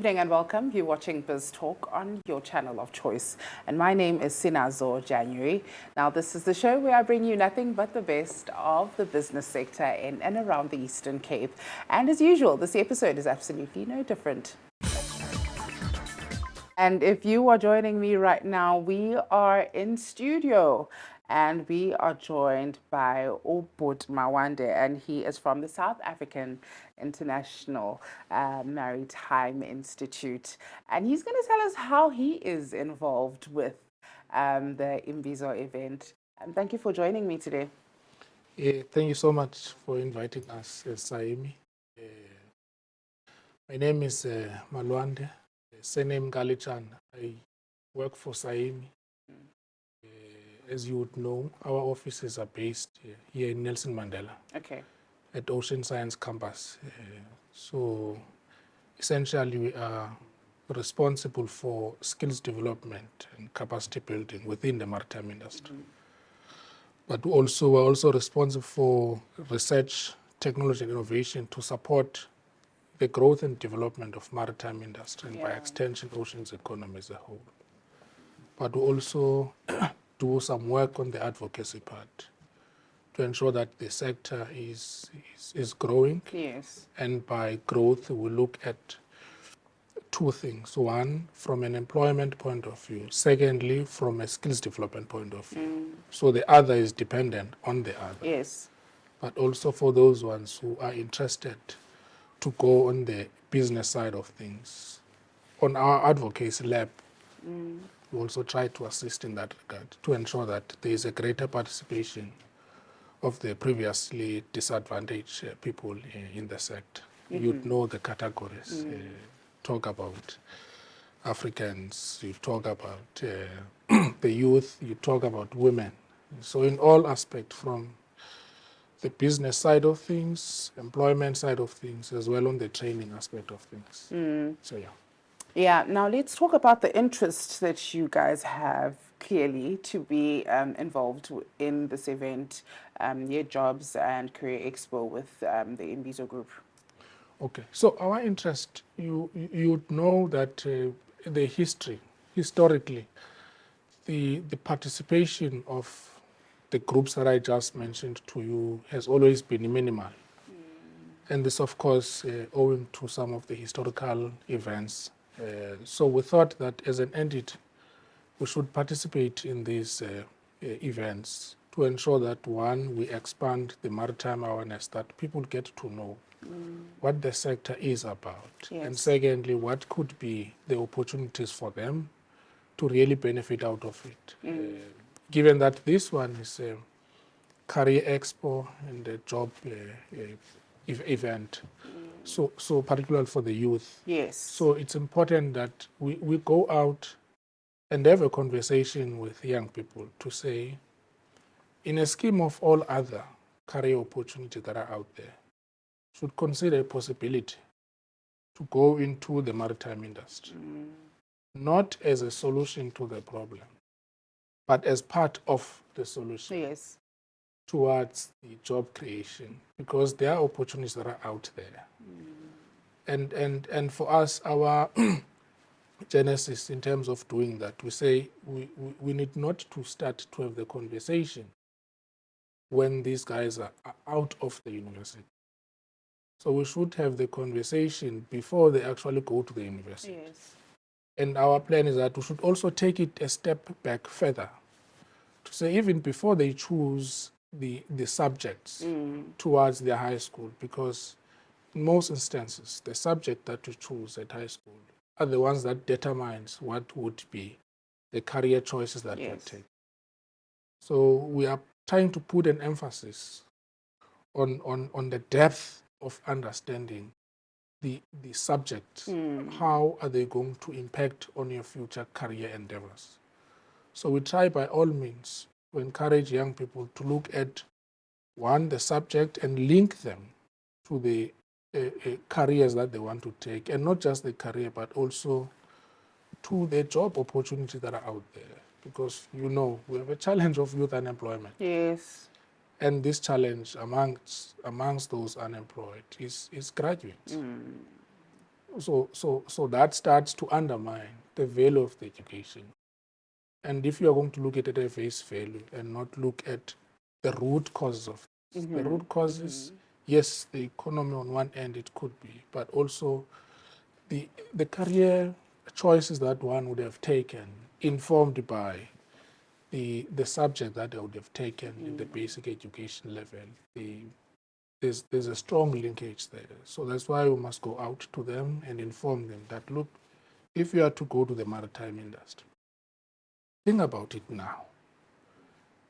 evening and welcome. You're watching Biz Talk on your channel of choice. And my name is Sinazo January. Now, this is the show where I bring you nothing but the best of the business sector in and around the Eastern Cape. And as usual, this episode is absolutely no different. And if you are joining me right now, we are in studio and we are joined by Obut Mawande, and he is from the South African International Maritime Institute. And he's going to tell us how he is involved with the Imbizo event. Thank you for joining me today. Thank you so much for inviting us, SMME. My name is Malwande, surname Galichan. I work for SMME. As you would know, our offices are based here in Nelson Mandela at Ocean Science Campus. So essentially we are responsible for skills development and capacity building within the maritime industry. But we're also responsible for research, technology and innovation to support the growth and development of maritime industry and by extension oceans economy as a whole. But we also do some work on the advocacy part to ensure that the sector is growing. Yes. And by growth, we look at two things. One, from an employment point of view. Secondly, from a skills development point of view. So the other is dependent on the other. Yes. But also for those ones who are interested to go on the business side of things. On our advocacy lab, we also try to assist in that regard to ensure that there is a greater participation of the previously disadvantaged people in the sector. You'd know the categories. Talk about Africans, you talk about the youth, you talk about women. So in all aspects, from the business side of things, employment side of things, as well on the training aspect of things. So yeah. Yeah, now let's talk about the interest that you guys have clearly to be involved in this event, your jobs and career expo with the Imbizo group. Okay, so our interest, you know that the historically, the participation of the groups that I just mentioned to you has always been minimal. And this, of course, owing to some of the historical events. So we thought that as an entity, we should participate in these events to ensure that, one, we expand the maritime awareness, that people get to know what the sector is about. Yes. And secondly, what could be the opportunities for them to really benefit out of it. Given that this one is a career expo and a job event, so particularly for the youth. Yes. So it's important that we go out and have a conversation with young people to say, in a scheme of all other career opportunities that are out there, should consider a possibility to go into the maritime industry, not as a solution to the problem, but as part of the solution. Yes. Towards the job creation, because there are opportunities that are out there. And for us, our genesis in terms of doing that, we say we need not to start to have the conversation when these guys are out of the university. So we should have the conversation before they actually go to the university. Yes. And our plan is that we should also take it a step back further to say even before they choose the subjects towards their high school, because in most instances, the subject that you choose at high school are the ones that determines what would be the career choices that you take. So we are trying to put an emphasis on the depth of understanding the subject. How are they going to impact on your future career endeavors? So we try by all means to encourage young people to look at, one, the subject and link them to the careers that they want to take, and not just the career, but also to the job opportunities that are out there. Because, you know, we have a challenge of youth unemployment. Yes. And this challenge amongst those unemployed is graduates. So that starts to undermine the value of the education. And if you are going to look at it at face value and not look at the root causes of this, the root causes, yes, the economy on one end it could be, but also the career choices that one would have taken, informed by the subject that they would have taken in the basic education level. There's a strong linkage there. So that's why we must go out to them and inform them that, look, if you are to go to the maritime industry, think about it now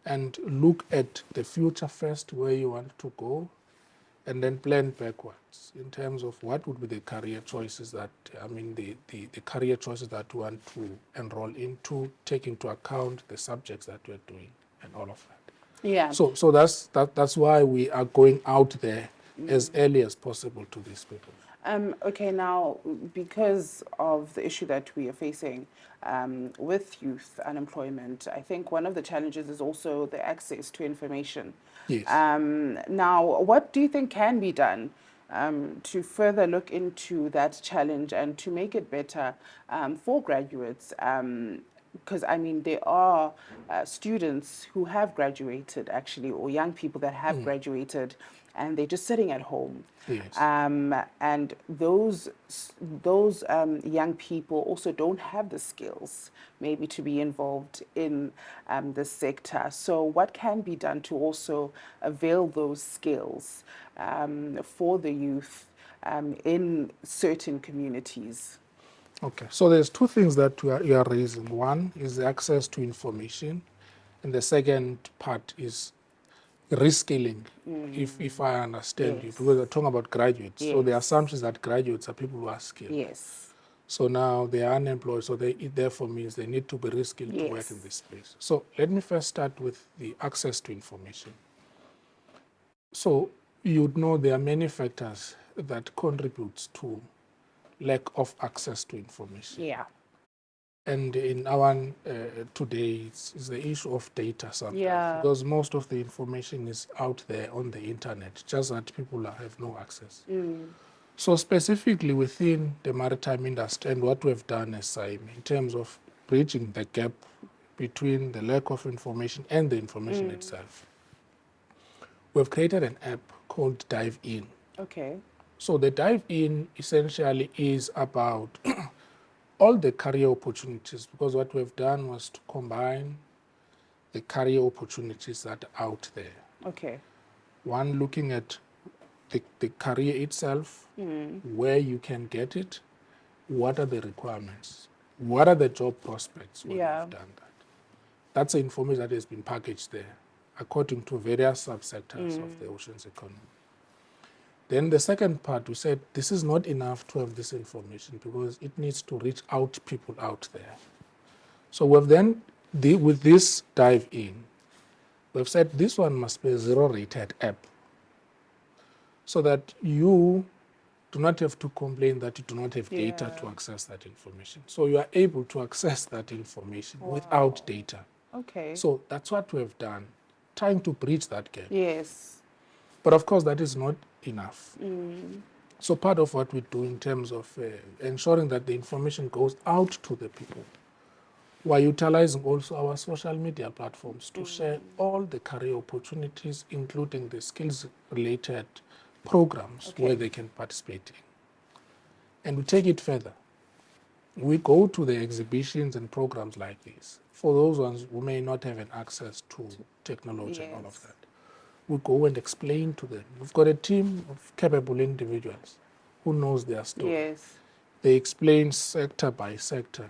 and look at the future first, where you want to go, and then plan backwards in terms of what would be the career choices that, the career choices that you want to enroll into, take into account the subjects that you're doing and all of that. Yeah. So that's why we are going out there as early as possible to these people. Okay, now, because of the issue that we are facing with youth unemployment, I think one of the challenges is also the access to information. Yes. Now, what do you think can be done to further look into that challenge and to make it better for graduates? Because there are students who have graduated, actually, or young people that have graduated, and they're just sitting at home. Yes. And those young people also don't have the skills maybe to be involved in the sector. So what can be done to also avail those skills for the youth in certain communities? Okay, so there's two things that you are raising. One is the access to information, and the second part is reskilling, if I understand you, Yes. because we're talking about graduates. So the Yes. assumption is that graduates are people who are skilled. Yes. So now they are unemployed, so it therefore means they need to be reskilled to work in this space. So let me first start with the access to information. So you'd know there are many factors that contribute to lack of access to information. Yeah. And in our today, it's the issue of data sometimes, because most of the information is out there on the internet, just that people have no access. So specifically within the maritime industry, and what we've done as SMME in terms of bridging the gap between the lack of information and the information itself, we've created an app called Dive In. Okay. So the Dive In essentially is about all the career opportunities, because what we've done was to combine the career opportunities that are out there. Okay. One, looking at the career itself, where you can get it, what are the requirements, what are the job prospects when you've done that. That's the information that has been packaged there according to various subsectors of the oceans economy. Then the second part, we said this is not enough to have this information because it needs to reach out people out there. So we've then, with this Dive In, we've said this one must be a zero-rated app so that you do not have to complain that you do not have data to access that information. So you are able to access that information without data. Okay. So that's what we have done, trying to bridge that gap. Yes. But of course, that is not enough. So part of what we do in terms of ensuring that the information goes out to the people, we're utilizing also our social media platforms to share all the career opportunities, including the skills-related programs where they can participate in. And we take it further. We go to the exhibitions and programs like this for those ones who may not have an access to technology and all of that. We go and explain to them. We've got a team of capable individuals who knows their story. Yes. They explain sector by sector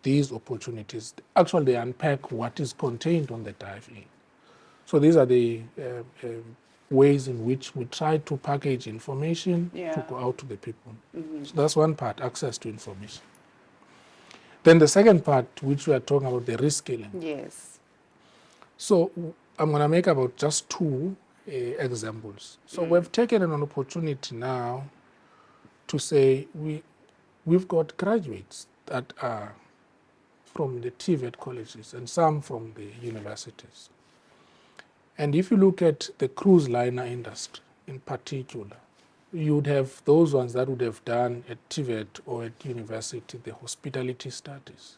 these opportunities. Actually, they unpack what is contained on the Dive In. So these are the ways in which we try to package information to go out to the people. So that's one part, access to information. Then the second part, which we are talking about, the reskilling. Yes. So I'm going to make about just two examples. So we've taken an opportunity now to say we've got graduates that are from the TVET colleges and some from the universities. And if you look at the cruise liner industry in particular, you would have those ones that would have done at TVET or at university, the hospitality studies.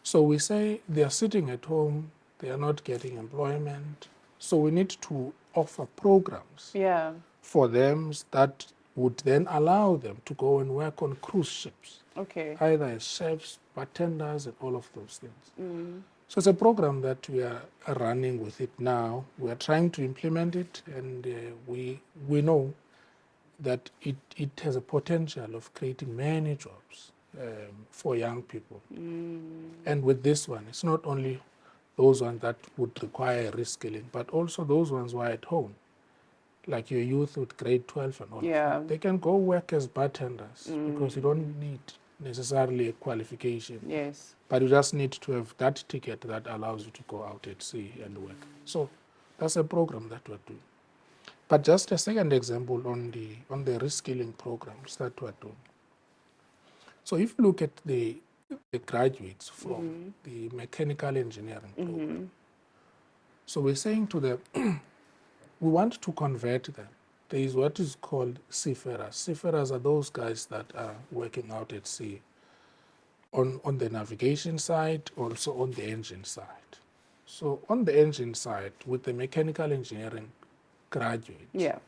So we say they are sitting at home, they are not getting employment. So we need to offer programs Yeah. for them that would then allow them to go and work on cruise ships, Okay. either as chefs, bartenders, and all of those things. Mm. So it's a program that we are running with it now. We are trying to implement it, and we know that it has a potential of creating many jobs for young people. And with this one, it's not only those ones that would require reskilling, but also those ones who are at home, like your youth with grade 12 and all of Yeah. that. They can go work as bartenders because you don't need necessarily a qualification, Yes. but you just need to have that ticket that allows you to go out at sea and work. So that's a program that we're doing. But just a second example on the reskilling programs that we're doing. So if you look at the graduates from the mechanical engineering program, so we're saying to them, we want to convert them. There is what is called seafarers. Seafarers are those guys that are working out at sea on the navigation side, also on the engine side. So on the engine side, with the mechanical engineering graduates, Yeah.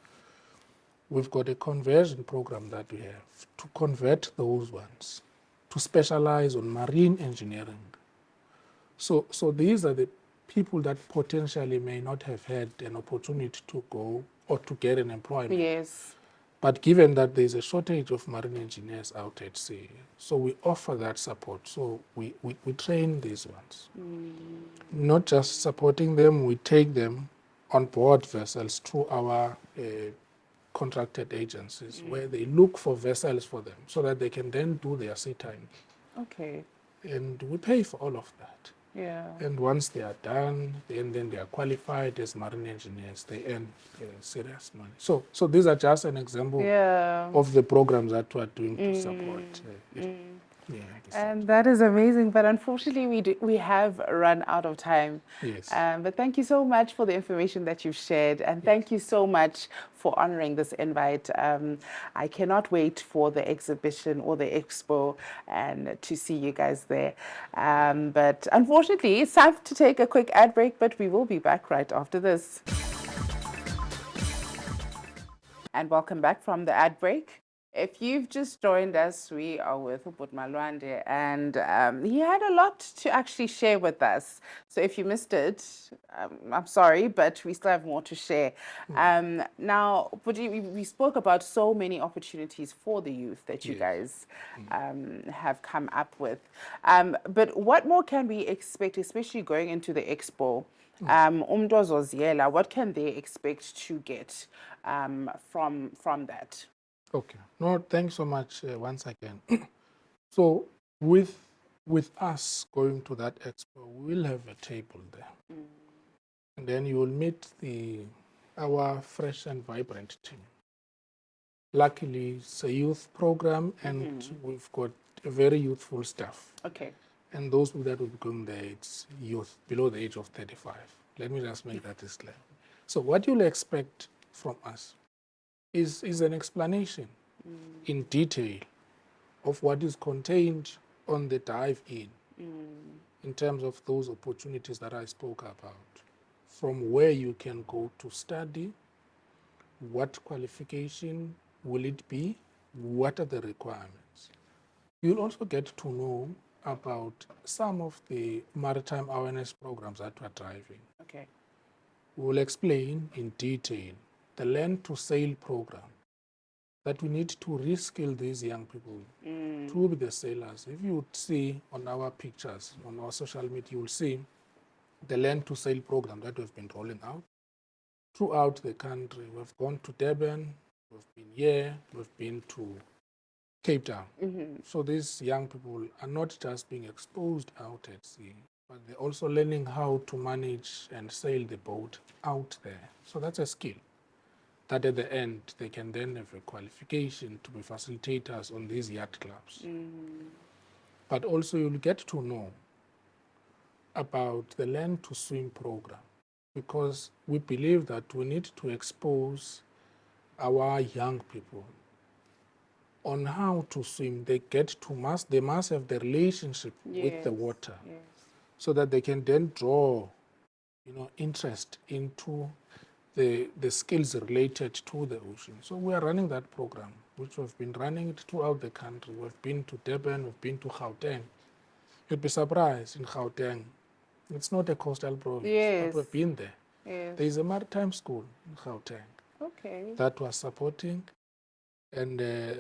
we've got a conversion program that we have to convert those ones to specialize on marine engineering. So these are the people that potentially may not have had an opportunity to go or to get an employment. Yes. But given that there's a shortage of marine engineers out at sea, so we offer that support. So we train these ones. Not just supporting them, we take them on board vessels through our contracted agencies where they look for vessels for them so that they can then do their sea time. Okay. And we pay for all of that. Yeah. And once they are done, then they are qualified as marine engineers. They earn serious money. So these are just an example Yeah. of the programs that we are doing to support. And that is amazing, but unfortunately we have run out of time. Yes. But thank you so much for the information that you've shared, and thank you so much for honoring this invite. I cannot wait for the exhibition or the expo and to see you guys there. But unfortunately, it's time to take a quick ad break, but we will be back right after this. And welcome back from the ad break. If you've just joined us, we are with Ubud Malwande, and he had a lot to actually share with us. So if you missed it, I'm sorry, but we still have more to share. Now, we spoke about so many opportunities for the youth that you guys have come up with. But what more can we expect, especially going into the Expo? What can they expect to get from that? Okay. No, thanks so much once again. So with us going to that expo, we'll have a table there. And then you will meet our fresh and vibrant team. Luckily, it's a youth program, and we've got a very youthful staff. Okay. And those people that will be going there, it's youth below the age of 35. Let me just make that clear. So what you'll expect from us is an explanation in detail of what is contained on the dive-in in terms of those opportunities that I spoke about, from where you can go to study, what qualification will it be, what are the requirements. You'll also get to know about some of the maritime awareness programs that we're driving. Okay. We'll explain in detail the Learn to Sail program, that we need to reskill these young people to be the sailors. If you would see on our pictures, on our social media, you will see the Learn to Sail program that we've been rolling out throughout the country. We've gone to Durban, we've been here, we've been to Cape Town. So these young people are not just being exposed out at sea, but they're also learning how to manage and sail the boat out there. So that's a skill that at the end they can then have a qualification to be facilitators on these yacht clubs. But also you'll get to know about the Learn to Swim program, because we believe that we need to expose our young people on how to swim. They must have the relationship with the water, Yes. so that they can then draw, interest into the skills related to the ocean. So we are running that program, which we've been running it throughout the country. We've been to Durban, we've been to Gauteng. You'd be surprised in Gauteng. It's not a coastal province, but Yes. we've been there. Yes. There is a maritime school in Gauteng Okay. that was supporting, and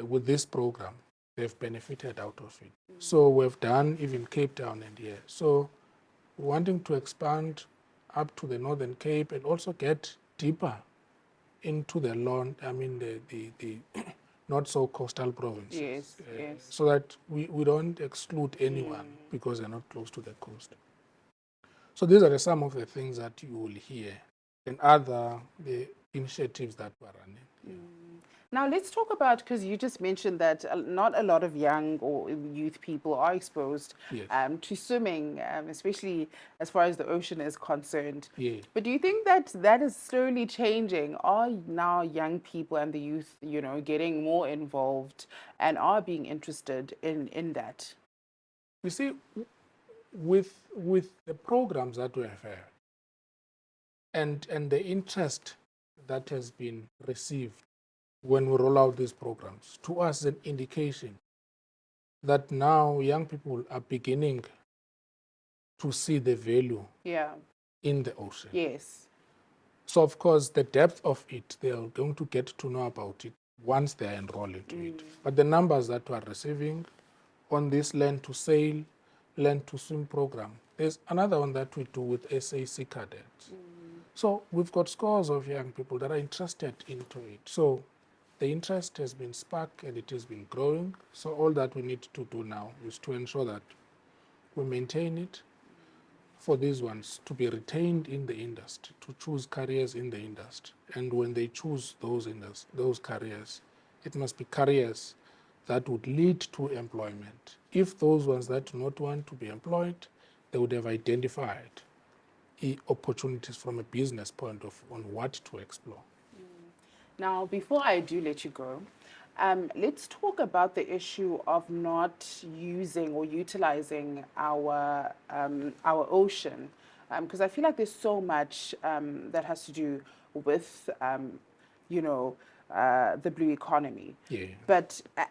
with this program, they've benefited out of it. So we've done even Cape Town and here. So wanting to expand up to the Northern Cape and also get deeper into the the not so coastal provinces. Yes. Yes. So that we don't exclude anyone because they're not close to the coast. So these are some of the things that you will hear and other the initiatives that we're running. Now let's talk about, because you just mentioned that not a lot of young or youth people are exposed Yes. to swimming, especially as far as the ocean is concerned. Yeah. But do you think that that is slowly changing? Are now young people and the youth, getting more involved and are being interested in that? You see, with the programs that we have had and the interest that has been received when we roll out these programs, to us an indication that now young people are beginning to see the value Yeah. in the ocean. Yes. So of course the depth of it, they are going to get to know about it once they are enrolled into it. But the numbers that we are receiving on this Learn to Sail, Learn to Swim program, there's another one that we do with SAC cadets. So we've got scores of young people that are interested into it. So the interest has been sparked and it has been growing. So all that we need to do now is to ensure that we maintain it, for these ones to be retained in the industry, to choose careers in the industry. And when they choose those careers, it must be careers that would lead to employment. If those ones that do not want to be employed, they would have identified opportunities from a business point of view on what to explore. Now, before I do let you go, let's talk about the issue of not using or utilizing our ocean, because I feel like there's so much that has to do with the blue economy. Yeah.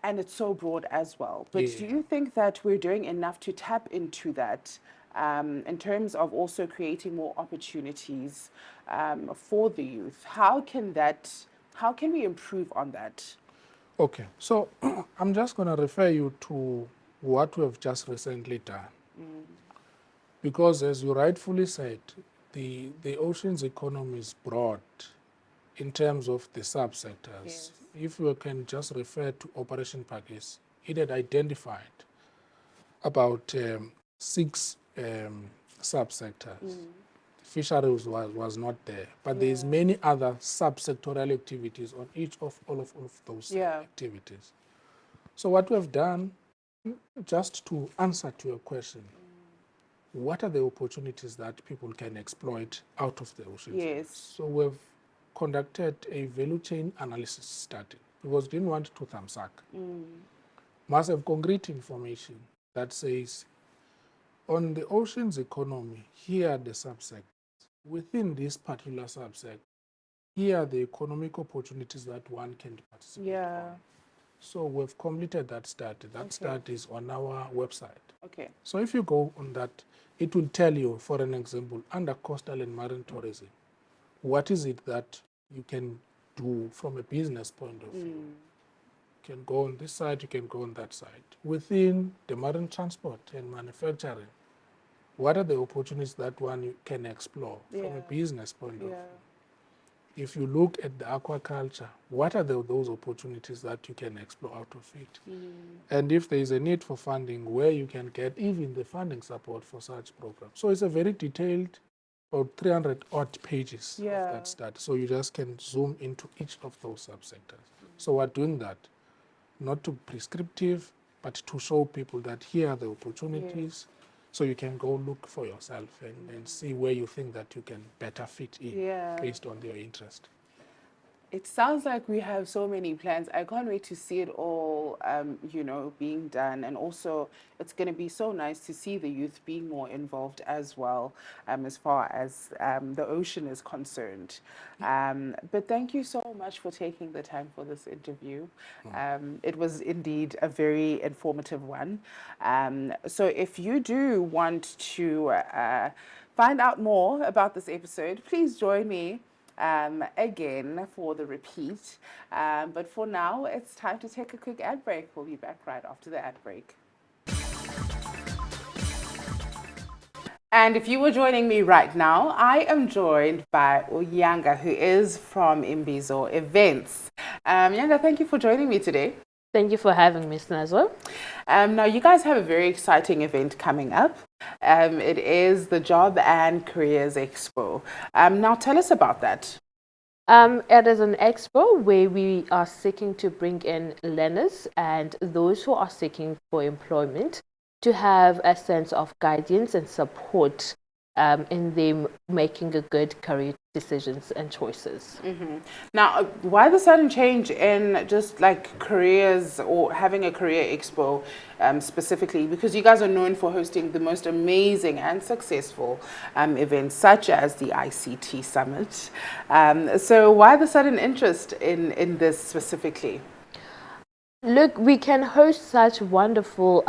And it's so broad as well. But Yeah. do you think that we're doing enough to tap into that? In terms of also creating more opportunities for the youth, how can we improve on that? Okay, so I'm just going to refer you to what we have just recently done. Because as you rightfully said, the ocean's economy is broad in terms of the subsectors. Yes. If you can just refer to Operation Pakis, it had identified about 6 subsectors. Fisheries was not there, but there is many other subsectoral activities on all of those activities. So what we have done, just to answer to your question, what are the opportunities that people can exploit out of the ocean? Yes. So we've conducted a value chain analysis study because we didn't want to thumbsuck. Must have concrete information that says, on the ocean's economy, here are the subsectors. Within this particular subsector, here are the economic opportunities that one can participate on. So we've completed that study. That study is on our website. Okay. So if you go on that, it will tell you, for an example, under coastal and marine tourism, what is it that you can do from a business point of view. You can go on this side, you can go on that side. Within the marine transport and manufacturing, what are the opportunities that one can explore from a business point of view? If you look at the aquaculture, what are those opportunities that you can explore out of it? And if there is a need for funding, where you can get even the funding support for such programs. So it's a very detailed, about 300 odd pages of that study. So you just can zoom into each of those subsectors. So we're doing that, not to prescriptive, but to show people that here are the opportunities. So you can go look for yourself and see where you think that you can better fit in based on your interest. It sounds like we have so many plans. I can't wait to see it all, being done. And also, it's going to be so nice to see the youth being more involved as well, as far as the ocean is concerned. But thank you so much for taking the time for this interview. It was indeed a very informative one. So if you do want to find out more about this episode, please join me again for the repeat. But for now, it's time to take a quick ad break. We'll be back right after the ad break. And if you were joining me right now, I am joined by Uyanga, who is from Imbizo Events. Yanga, thank you for joining me today. Thank you for having me, Snazwa. Now, you guys have a very exciting event coming up. It is the Job and Careers Expo. Now, tell us about that. It is an expo where we are seeking to bring in learners and those who are seeking for employment to have a sense of guidance and support in them making a good career decisions and choices. Mm-hmm. Now, why the sudden change in just like careers or having a career expo specifically? Because you guys are known for hosting the most amazing and successful events such as the ICT Summit. So why the sudden interest in this specifically? Look, we can host such wonderful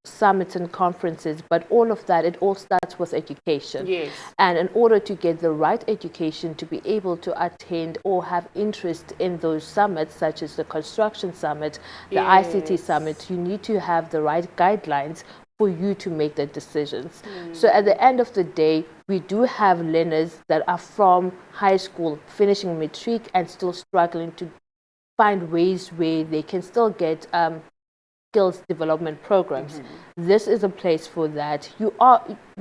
summits and conferences, but all of that, it all starts with education. Yes. And in order to get the right education to be able to attend or have interest in those summits, such as the construction summit, the ICT summit, you need to have the right guidelines for you to make the decisions. So at the end of the day, we do have learners that are from high school, finishing matric and still struggling to find ways where they can still get skills development programs. This is a place for that. You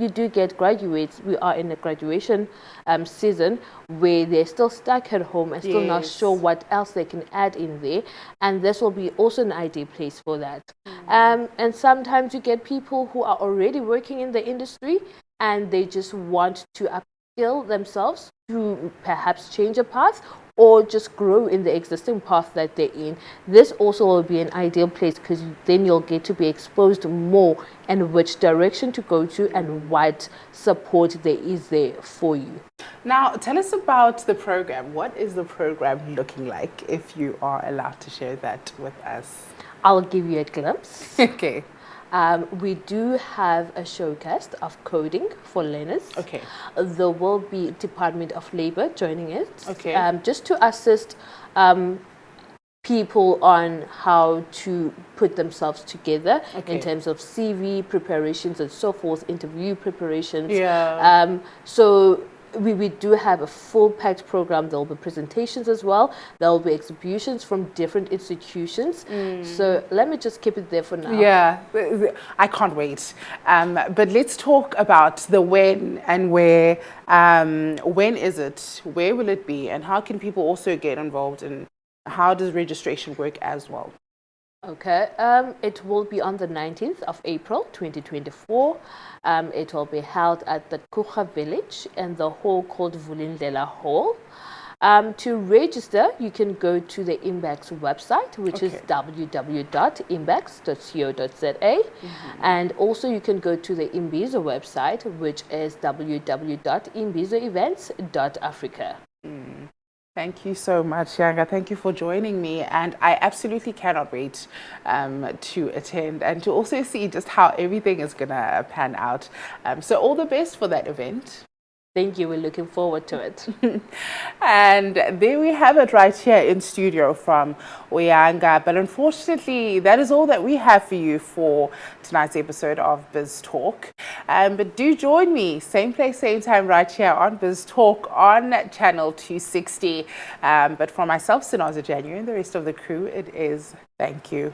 do get graduates. We are in a graduation season where they're still stuck at home and still not sure what else they can add in there, and this will be also an ideal place for that. And sometimes you get people who are already working in the industry and they just want to upskill themselves to perhaps change a path or just grow in the existing path that they're in. This also will be an ideal place because then you'll get to be exposed more and which direction to go to and what support there is there for you. Now, tell us about the program. What is the program looking like, if you are allowed to share that with us? I'll give you a glimpse. Okay. We do have a showcase of coding for learners. Okay. There will be Department of Labor joining it. Okay. Just to assist people on how to put themselves together in terms of CV preparations and so forth, interview preparations. Yeah. So we do have a full-packed program. There will be presentations as well. There will be exhibitions from different institutions. So let me just keep it there for now. Yeah, I can't wait. But let's talk about the when and where. When is it? Where will it be? And how can people also get involved? And how does registration work as well? Okay, it will be on the 19th of April 2024. It will be held at the Kucha village in the hall called Vulindlela Hall. To register, you can go to the Imbex website, which is www.imbex.co.za. And also you can go to the Imbizo website, which is www.imbizoevents.africa. Thank you so much, Yanga. Thank you for joining me. And I absolutely cannot wait to attend and to also see just how everything is going to pan out. So all the best for that event. Thank you. We're looking forward to it. And there we have it right here in studio from Uyanga. But unfortunately, that is all that we have for you for tonight's episode of Biz Talk. But do join me, same place, same time, right here on Biz Talk on channel 260. But for myself, Sinaza January, and the rest of the crew, it is thank you.